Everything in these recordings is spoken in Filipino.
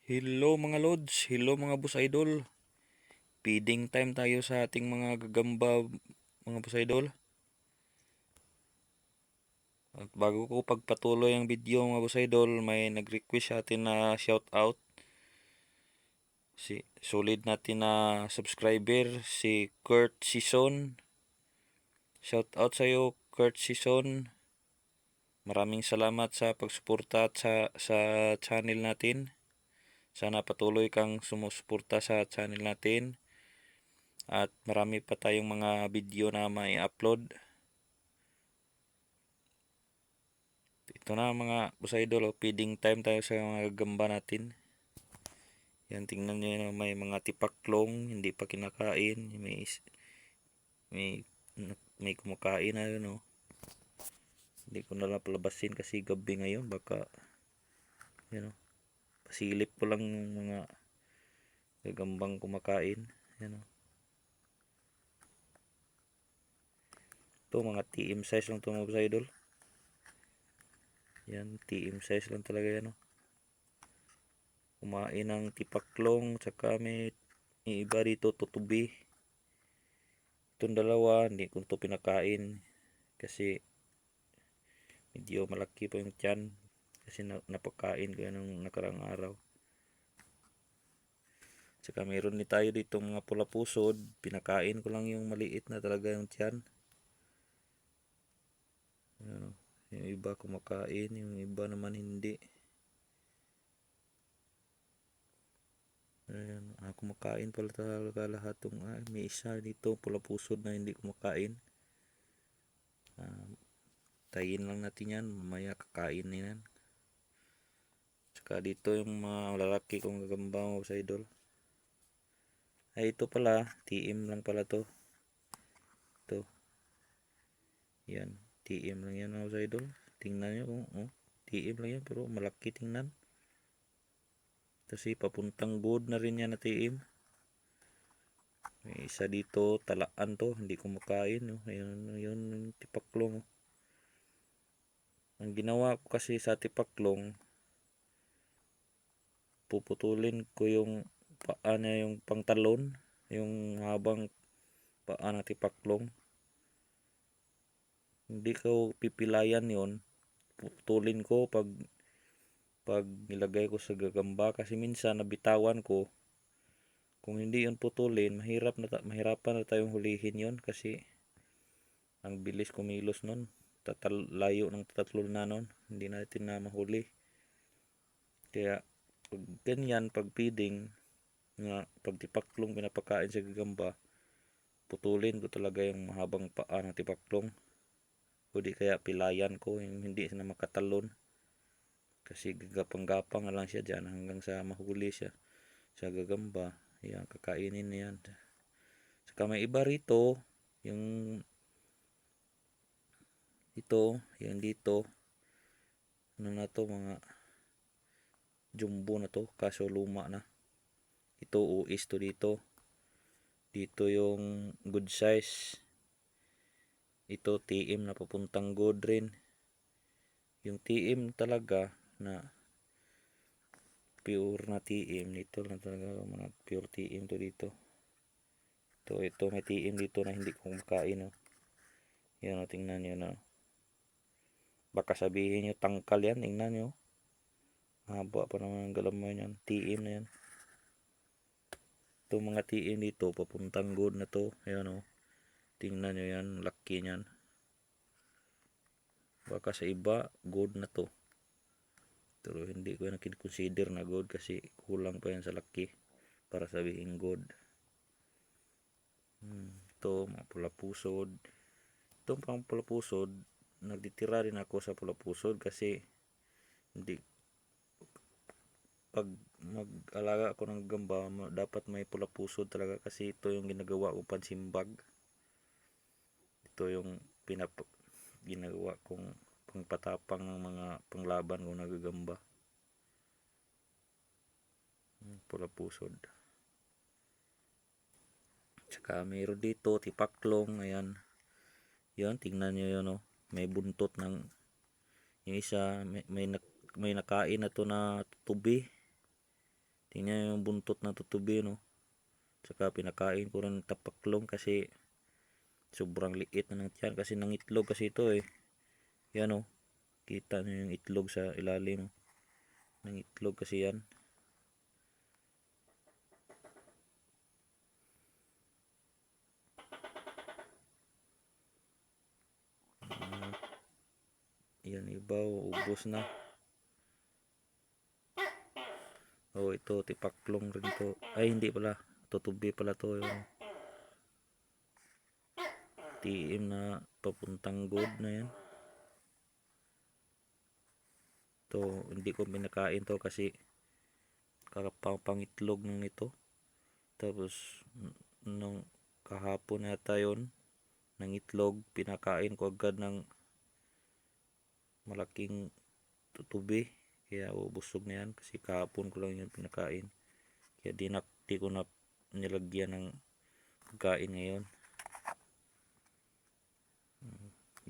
Hello mga lods, hello mga boss idol. Feeding time tayo sa ating mga gagamba mga boss idol. At bago ko pagpatuloy ang video mga boss idol, may nag-request sa atin na shout out. Si solid natin na subscriber si Kurt Sison. Shout out sa iyo Kurt Sison. Maraming salamat sa pagsuporta at sa channel natin. Sana patuloy kang sumusuporta sa channel natin. At marami pa tayong mga video na may upload. Ito na mga boss idol, feeding time tayo sa mga gagamba natin. Yan, tingnan nyo yun, may mga tipaklong, hindi pa kinakain. May, may kumakain na yun, oh. Hindi ko na lang palabasin kasi gabi ngayon. Baka, yun, oh. Pasilip ko lang yung mga gagambang kumakain. Yan, oh. Ito, mga TM size lang ito mga boss idol. Yan, TM size lang talaga yan, oh. Kumain ng tipaklong, tsaka may iba dito tutubi. Itong dalawa, hindi ko ito pinakain kasi medyo malaki pa yung tiyan kasi napakain ko yan nung nakarang araw. Tsaka meron din tayo dito mga pula pusod, pinakain ko lang yung maliit na talaga yung tiyan. Yung iba kumakain, yung iba naman hindi. Ayan, kumakain pala talaga lahat ng may isa dito pula pusod na hindi kumakain. Tayin lang natin yan, mamaya kakain na yan. Tsaka dito yung mga lalaki kong gagamba mo sa idol. Ay ito pala, TM lang pala to. Ito. Yan, TM lang yan mga sa idol. Tingnan nyo, TM lang yan pero malaki tingnan. Kasi papuntang good na rin yan na TM. May isa dito, talaan to, hindi kumakain. Ayun, yun, tipaklong. Ang ginawa ko kasi sa tipaklong, puputulin ko yung paa niya, yung pangtalon, yung habang paa na tipaklong. Hindi ko pipilayan yon, puputulin ko pag nilagay ko sa gagamba kasi minsan nabitawan ko. Kung hindi yun putulin, mahirapan na tayong hulihin yon kasi ang bilis kumilos nun. Layo ng tatlol na nun, hindi natin na mahuli. Kaya pag ganyan, pag feeding nga, pag tipaklong pinapakain sa gagamba, putulin ko talaga yung mahabang paa ng tipaklong. O di kaya pilayan ko yung hindi na makatalon. Kasi gagapang-gapang na lang siya dyan hanggang sa mahuli siya sa gagamba. Yan, kakainin na yan. Saka may iba rito, yung ito, yung dito, ano na to, mga jumbo na to, kaso luma na. Ito, uis to dito. Dito yung good size. Ito, TM na papuntang good rin. Yung TM talaga na pure na TM, dito lang talaga mga pure TM to dito. Ito may TM dito na hindi ko makain. Yan, tingnan nyo na. Baka sabihin nyo tangkal yan, tingnan nyo. Haba pa naman ang galaman yan, TM na yan. Ito mga TM dito, papuntang good na to. Ayan, tingnan nyo yan, laki nyan. Baka sa iba, good na to. Pero hindi ko na consider na good kasi kulang pa yan sa laki para sabihin good. Ito, mga pula pusod. Itong pang pula pusod, nagtitira rin ako sa pula pusod kasi hindi, pag mag-alaga ako ng gamba, dapat may pula pusod talaga kasi ito yung ginagawa ko pansimbag. Ito yung ginagawa kong pangpatapang ng mga panglaban kong nagagamba. Pula pusod. Tsaka mayroon dito tipaklong, ayan. Yan, tingnan nyo yun, may buntot ng yung isa, may nakain na to na tubi. Tingnan yung buntot na tutubi, no? Tsaka pinakain ko rin tapaklong kasi sobrang liit na ng tiyan kasi nangitlog kasi ito eh. Yan oh. Kita nyo yung itlog sa ilalim. Nangitlog kasi yan. Yan iba oh, ubos na. Oh, ito tipaklong rin to. Ay hindi pala. Tutubi pala to yung TM na papuntang good na yan. To hindi ko pinakain to kasi kakapangitlog ng ito. Tapos nung kahapon yata yun ng itlog, pinakain ko agad ng malaking tutubi. Kaya busog na yan kasi kahapon ko lang yun pinakain. Kaya di ko na nilagyan ng pagkain ngayon.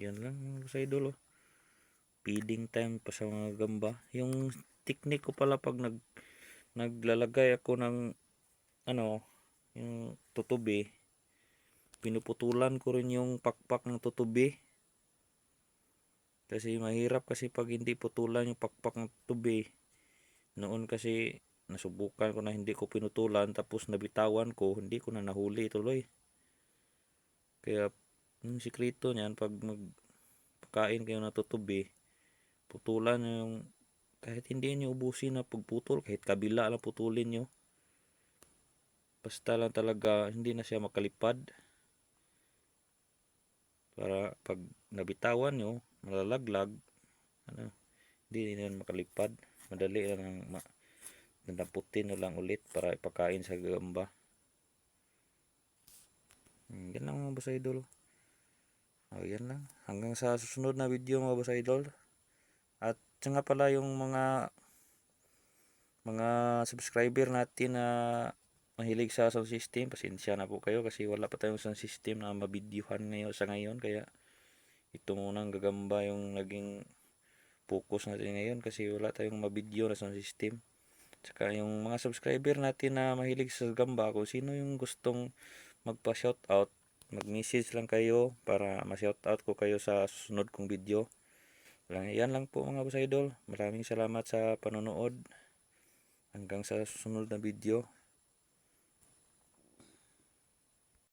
Yan lang sa idol oh. Feeding time pa sa mga gamba. Yung technique ko pala pag naglalagay ako ng yung tutubi, pinuputulan ko rin yung pakpak ng tutubi. Kasi mahirap kasi pag hindi putulan yung pakpak ng tutubi. Noon kasi nasubukan ko na hindi ko pinutulan tapos nabitawan ko, hindi ko na nahuli tuloy. Kaya yung sikreto niyan pag magpakain kayo na tutubi, putulan yung kahit hindi nyo ubusin na pagputol, kahit kabila lang putulin nyo. Basta lang talaga hindi na siya makalipad. Para pag nabitawan nyo, malalaglag, hindi na makalipad. Madali lang nadaputin na lang ulit para ipakain sa gagamba. Yan lang mga boss idol. Yan lang. Hanggang sa susunod na video mga boss idol. At nga pala yung mga subscriber natin na mahilig sa sound system, pasensya na po kayo kasi wala pa tayong sound system na mabidyohan ngayon kaya ito munang gagamba yung naging focus natin ngayon kasi wala tayong mabidyo na sound system. Tsaka yung mga subscriber natin na mahilig sa gamba, kung sino yung gustong magpa-shoutout, mag-message lang kayo para ma-shoutout ko kayo sa susunod kong video. Yan lang po mga boss idol. Maraming salamat sa panonood. Hanggang sa susunod na video.